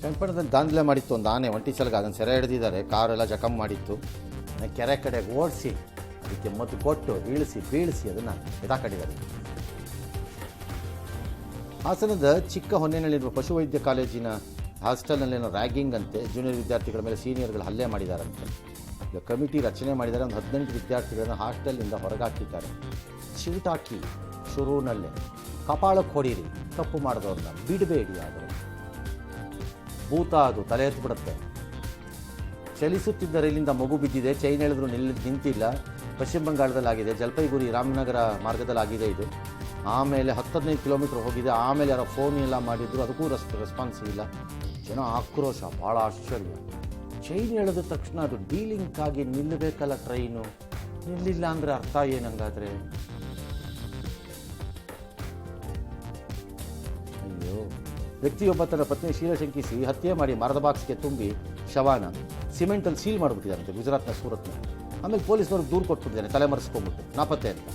ಚನ್ನಪಟ್ಟಣದಲ್ಲಿ ದಾಂಧಲೆ ಮಾಡಿತ್ತು ಒಂದು ಆನೆ ಒಂಟಿ ಸಲಗ ಅದನ್ನು ಸೆರೆ ಹಿಡಿದಿದ್ದಾರೆ. ಕಾರೆಲ್ಲ ಜಖಮ್ ಮಾಡಿತ್ತು. ಕೆರೆ ಕಡೆಗೆ ಓಡಿಸಿ ಅದಕ್ಕೆ ಮದ್ದು ಕೊಟ್ಟು ಇಳಿಸಿ ಬೀಳಿಸಿ ಅದನ್ನು ಎದಾಕಡಿದ್ದಾರೆ. ಹಾಸನದ ಚಿಕ್ಕ ಹೊನ್ನೆನಲ್ಲಿರುವ ಪಶುವೈದ್ಯ ಕಾಲೇಜಿನ ಹಾಸ್ಟೆಲ್ನಲ್ಲೇನೋ ರ್ಯಾಗಿಂಗ್ ಅಂತೆ. ಜೂನಿಯರ್ ವಿದ್ಯಾರ್ಥಿಗಳ ಮೇಲೆ ಸೀನಿಯರ್ಗಳು ಹಲ್ಲೆ ಮಾಡಿದ್ದಾರಂತೆ. ಈಗ ಕಮಿಟಿ ರಚನೆ ಮಾಡಿದ್ದಾರೆ. ಒಂದು 18 ವಿದ್ಯಾರ್ಥಿಗಳನ್ನು ಹಾಸ್ಟೆಲ್ನಿಂದ ಹೊರಗಾಕಿದ್ದಾರೆ. ಶಿವಟಾಕಿ ಶುರುವಿನಲ್ಲೇ ಕಪಾಳಕ್ಕೆ ಹೊಡೀರಿ, ತಪ್ಪು ಮಾಡಿದವ್ರನ್ನ ಬಿಡಬೇಡಿ. ಆದರೆ ಭೂತ ಅದು ತಲೆ ಎತ್ತಿಬಿಡುತ್ತೆ. ಚಲಿಸುತ್ತಿದ್ದ ರೈಲಿಂದ ಮಗು ಬಿದ್ದಿದೆ. ಚೈನ್ ಎಳೆದ್ರು ನಿಂತಿಲ್ಲ. ಪಶ್ಚಿಮ ಬಂಗಾಳದಲ್ಲಾಗಿದೆ. ಜಲ್ಪೈಗುರಿ ರಾಮನಗರ ಮಾರ್ಗದಲ್ಲಾಗಿದೆ ಇದು. ಆಮೇಲೆ 10-15 ಕಿಲೋಮೀಟ್ರ್ ಹೋಗಿದೆ. ಆಮೇಲೆ ಯಾರೋ ಫೋನ್ ಎಲ್ಲ ಮಾಡಿದ್ರು, ಅದಕ್ಕೂ ರೆಸ್ಪಾನ್ಸ್ ಇಲ್ಲ. ಜನ ಆಕ್ರೋಶ, ಭಾಳ ಆಶ್ಚರ್ಯ. ಚೈನ್ ಎಳೆದ ತಕ್ಷಣ ಅದು ಡೀಲಿಂಕ್ಕಾಗಿ ನಿಲ್ಲಬೇಕಲ್ಲ ಟ್ರೈನು. ನಿಲ್ಲಿಲ್ಲ ಅಂದರೆ ಅರ್ಥ ಏನಂಗಾದರೆ? ಅಯ್ಯೋ, ವ್ಯಕ್ತಿಯೊಬ್ಬ ತನ್ನ ಪತ್ನಿ ಶೀಲ ಶಂಕಿಸಿ ಹತ್ಯೆ ಮಾಡಿ ಮರದ ಬಾಕ್ಸ್ಗೆ ತುಂಬಿ ಶವಾನ ಸಿಮೆಂಟಲ್ಲಿ ಸೀಲ್ ಮಾಡಿಬಿಟ್ಟಿದ್ದಾರಂತೆ ಗುಜರಾತ್ನ ಸೂರತ್ನ. ಆಮೇಲೆ ಪೊಲೀಸ್ನವ್ರಿಗೆ ದೂರು ಕೊಟ್ಬಿಟ್ಟಿದ್ದಾನೆ, ತಲೆ ಮರೆಸ್ಕೊಂಡ್ಬಿಟ್ಟು ನಾಪತ್ತೆ ಅಂತ.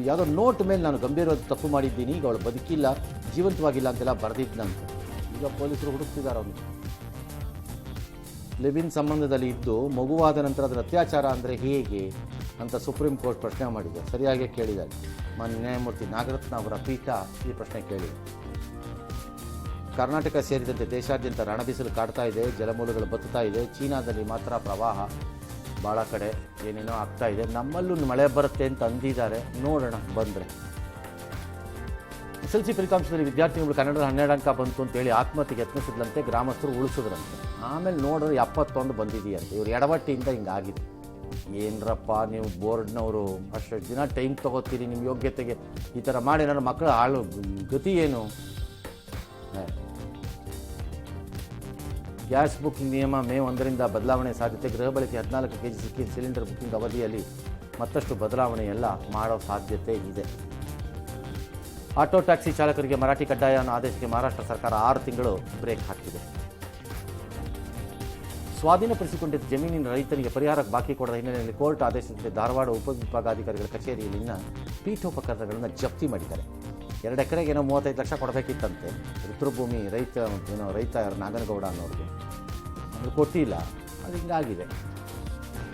ಯಾವುದೋ ನೋಟ್ ಮೇಲೆ ನಾನು ಗಂಭೀರವಾದ ತಪ್ಪು ಮಾಡಿದ್ದೀನಿ, ಈಗ ಅವಳು ಬದುಕಿಲ್ಲ, ಜೀವಂತವಾಗಿಲ್ಲ ಅಂತೆಲ್ಲ ಬರೆದಿದ್ದಂತೆ. ಈಗ ಪೊಲೀಸರು ಹುಡುಕ್ತಿದ್ದಾರೆ ಅವನು. ಲಿವ್-ಇನ್ ಸಂಬಂಧದಲ್ಲಿ ಇದ್ದು ಮಗುವಾದ ನಂತರ ಅದರ ಅತ್ಯಾಚಾರ ಅಂದರೆ ಹೇಗೆ ಅಂತ ಸುಪ್ರೀಂ ಕೋರ್ಟ್ ಪ್ರಶ್ನೆ ಮಾಡಿದೆ. ಸರಿಯಾಗಿ ಕೇಳಿದ್ದಾರೆ. ಮಾನ್ಯ ನ್ಯಾಯಮೂರ್ತಿ ನಾಗರತ್ನ ಅವರ ಪೀಠ ಈ ಪ್ರಶ್ನೆ ಕೇಳಿದೆ. ಕರ್ನಾಟಕ ಸೇರಿದಂತೆ ದೇಶಾದ್ಯಂತ ರಣಬಿಸಿಲು ಕಾಡ್ತಾ ಇದೆ. ಜಲಮೂಲಗಳು ಬತ್ತುತ್ತಾ ಇದೆ. ಚೀನಾದಲ್ಲಿ ಮಾತ್ರ ಪ್ರವಾಹ, ಭಾಳ ಕಡೆ ಏನೇನೋ ಆಗ್ತಾ ಇದೆ. ನಮ್ಮಲ್ಲೂ ಮಳೆ ಬರುತ್ತೆ ಅಂತ ಅಂದಿದ್ದಾರೆ. ನೋಡೋಣ ಬಂದರೆ. SLC ಫಲಿತಾಂಶದಲ್ಲಿ ವಿದ್ಯಾರ್ಥಿಗಳು ಕನ್ನಡದ 12 ಅಂಕ ಬಂತು ಅಂತೇಳಿ ಆತ್ಮಹತ್ಯೆಗೆ ಯತ್ನಿಸಿದ್ರಂತೆ. ಗ್ರಾಮಸ್ಥರು ಉಳಿಸಿದ್ರಂತೆ. ಆಮೇಲೆ ನೋಡಿದ್ರೆ 71 ಬಂದಿದೆಯಂತೆ. ಇವರು ಎಡವಟ್ಟಿಯಿಂದ ಹಿಂಗಾಗಿದೆ. ಏನರಪ್ಪ ನೀವು ಬೋರ್ಡ್ನವರು ಅಷ್ಟು ದಿನ ಟೈಮ್ ತೊಗೋತೀರಿ ನಿಮ್ಮ ಯೋಗ್ಯತೆಗೆ, ಈ ಥರ ಮಾಡಿ ನನ್ನ ಮಕ್ಕಳು ಹಾಳು ಗತಿ ಏನು? ಗ್ಯಾಸ್ ಬುಕಿಂಗ್ ನಿಯಮ ಮೇ 1ರಿಂದ ಬದಲಾವಣೆ ಸಾಧ್ಯತೆ. ಗೃಹ ಬಳಕೆ 14 kg ಸಿಲಿಂಡರ್ ಬುಕಿಂಗ್ ಅವಧಿಯಲ್ಲಿ ಮತ್ತಷ್ಟು ಬದಲಾವಣೆ ಎಲ್ಲ ಮಾಡೋ ಸಾಧ್ಯತೆ ಇದೆ. ಆಟೋ ಟ್ಯಾಕ್ಸಿ ಚಾಲಕರಿಗೆ ಮರಾಠಿ ಕಡ್ಡಾಯ ಅನ್ನೋ ಆದೇಶಕ್ಕೆ ಮಹಾರಾಷ್ಟ್ರ ಸರ್ಕಾರ 6 ತಿಂಗಳು ಬ್ರೇಕ್ ಹಾಕಿದೆ. ಸ್ವಾಧೀನಪಡಿಸಿಕೊಂಡಿದ್ದ ಜಮೀನಿನ ರೈತನಿಗೆ ಪರಿಹಾರ ಬಾಕಿ ಕೊಡದ ಹಿನ್ನೆಲೆಯಲ್ಲಿ ಕೋರ್ಟ್ ಆದೇಶದಂತೆ ಧಾರವಾಡ ಉಪವಿಭಾಗಾಧಿಕಾರಿಗಳ ಕಚೇರಿಯಲ್ಲಿನ ಪೀಠೋಪಕರಣಗಳನ್ನು ಜಪ್ತಿ ಮಾಡಿದ್ದಾರೆ. 2 ಎಕರೆಗೆ ಏನೋ 35 ಲಕ್ಷ ಕೊಡಬೇಕಿತ್ತಂತೆ. ರುದ್ರಭೂಮಿ ರೈತ ಯಾರು ನಾಗನಗೌಡ ಅನ್ನೋರಿಗೆ ಅದು ಕೊಟ್ಟಿಲ್ಲ. ಅದು ಹಿಂಗಾಗಿದೆ.